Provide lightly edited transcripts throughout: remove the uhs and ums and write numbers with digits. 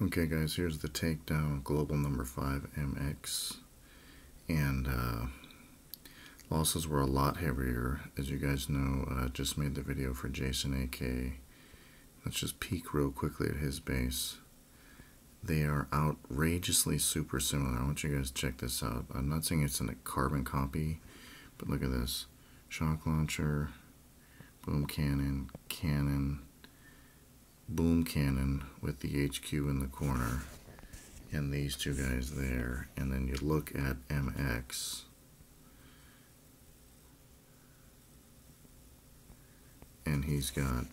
Okay guys, here's the takedown global number 5 MX, and losses were a lot heavier. As you guys know, I just made the video for Jason AK. Let's just peek real quickly at his base. They are outrageously super similar. I want you guys to check this out. I'm not saying it's in a carbon copy, but look at this. Shock launcher, boom cannon, cannon, boom cannon with the HQ in the corner, and these two guys there. And then you look at MX, and he's got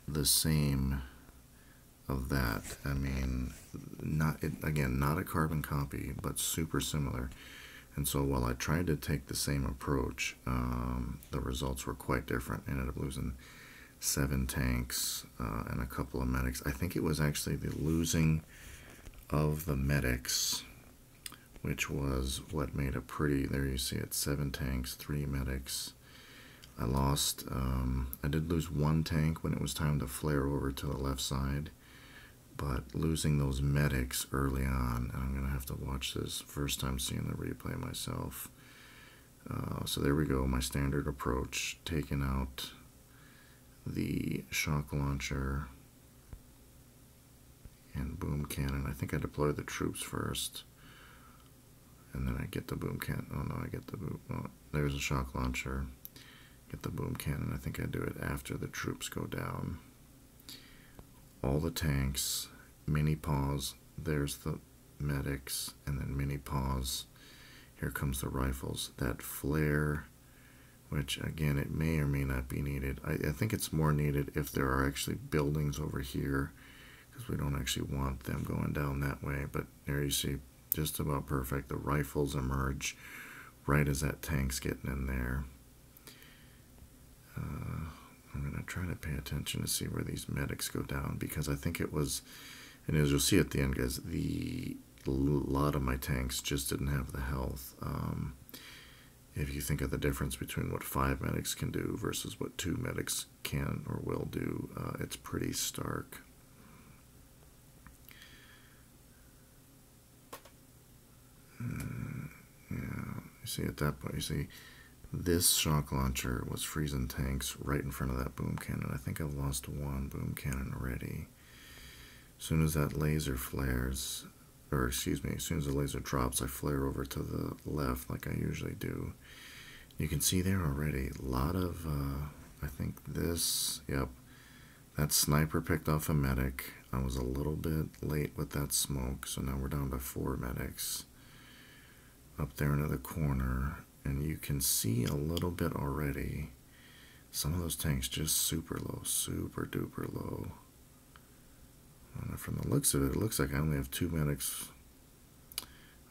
the same of that. I mean, not a carbon copy, but super similar. And so while I tried to take the same approach, the results were quite different. I ended up losing 7 tanks and a couple of medics. I think it was actually the losing of the medics, which was what made a pretty, there you see it, 7 tanks, 3 medics. I lost, I did lose 1 tank when it was time to flare over to the left side, but losing those medics early on, and I'm going to have to watch this first time seeing the replay myself. So there we go, my standard approach, taking out the shock launcher and boom cannon. I think I deploy the troops first, and then I get the boom cannon. Oh no, I get the boom. Oh, there's a shock launcher. Get the boom cannon. I think I do it after the troops go down. All the tanks, mini pause. There's the medics, and then mini pause. Here comes the rifles. That flare, which again, it may or may not be needed. I think it's more needed if there are actually buildings over here, because we don't actually want them going down that way. But there you see, just about perfect. The rifles emerge right as that tank's getting in there. I'm going to try to pay attention to see where these medics go down, because I think it was, and as you'll see at the end, guys, a lot of my tanks just didn't have the health. If you think of the difference between what 5 medics can do versus what 2 medics can or will do, it's pretty stark. Yeah, you see at that point, you see this shock launcher was freezing tanks right in front of that boom cannon. I think I've lost 1 boom cannon already. As soon as that laser flares, or excuse me, as soon as the laser drops, I flare over to the left like I usually do. You can see there already a lot of, I think this, yep, that sniper picked off a medic. I was a little bit late with that smoke, so now we're down to 4 medics up there into the corner. And you can see a little bit already, some of those tanks just super low, super duper low. And from the looks of it, it looks like I only have 2 medics.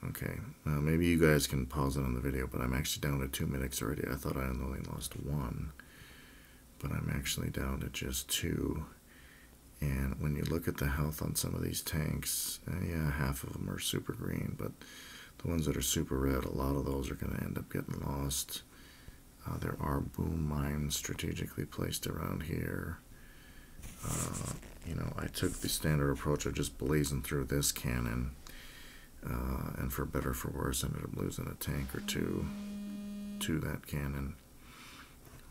Okay, maybe you guys can pause it on the video, but I'm actually down to 2 medics already. I thought I only lost 1, but I'm actually down to just 2. And when you look at the health on some of these tanks, yeah, half of them are super green, but the ones that are super red, a lot of those are going to end up getting lost. There are boom mines strategically placed around here. You know, I took the standard approach of just blazing through this cannon, and for better or for worse, I ended up losing a tank or 2 to that cannon.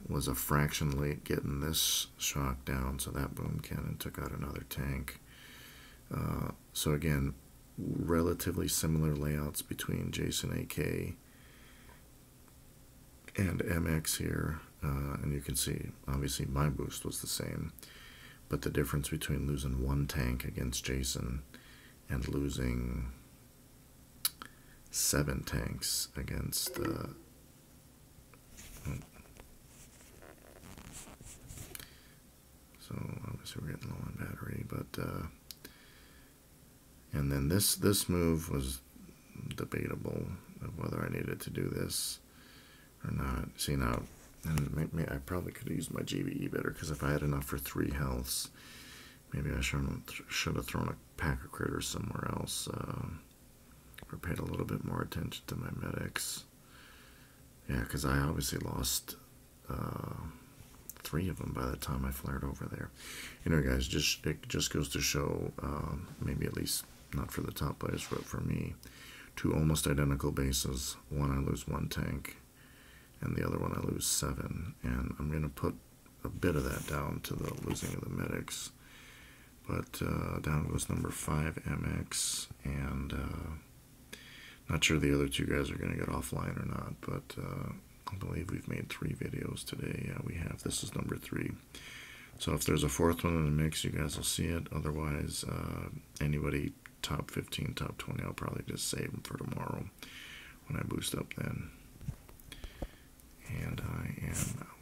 Was a fraction late getting this shock down, so that boom cannon took out another tank. So again, relatively similar layouts between Jason AK and MX here, and you can see obviously my boost was the same, but the difference between losing 1 tank against Jason and losing 7 tanks against so obviously we're getting low on battery, but and then this move was debatable of whether I needed to do this or not. See now, and maybe I probably could have used my GBE better, because if I had enough for 3 healths, maybe I should have thrown a pack of critters somewhere else, or paid a little bit more attention to my medics. Yeah, because I obviously lost 3 of them by the time I flared over there. Anyway, guys, it just goes to show, maybe at least not for the top players, but for me, 2 almost identical bases. One I lose 1 tank, and the other one I lose 7. And I'm going to put a bit of that down to the losing of the medics. But down goes number 5 MX, and not sure the other 2 guys are going to get offline or not, but I believe we've made 3 videos today. Yeah, we have. This is number 3. So if there's a 4th one in the mix, you guys will see it. Otherwise, anybody top 15, top 20, I'll probably just save them for tomorrow when I boost up then. And I am out.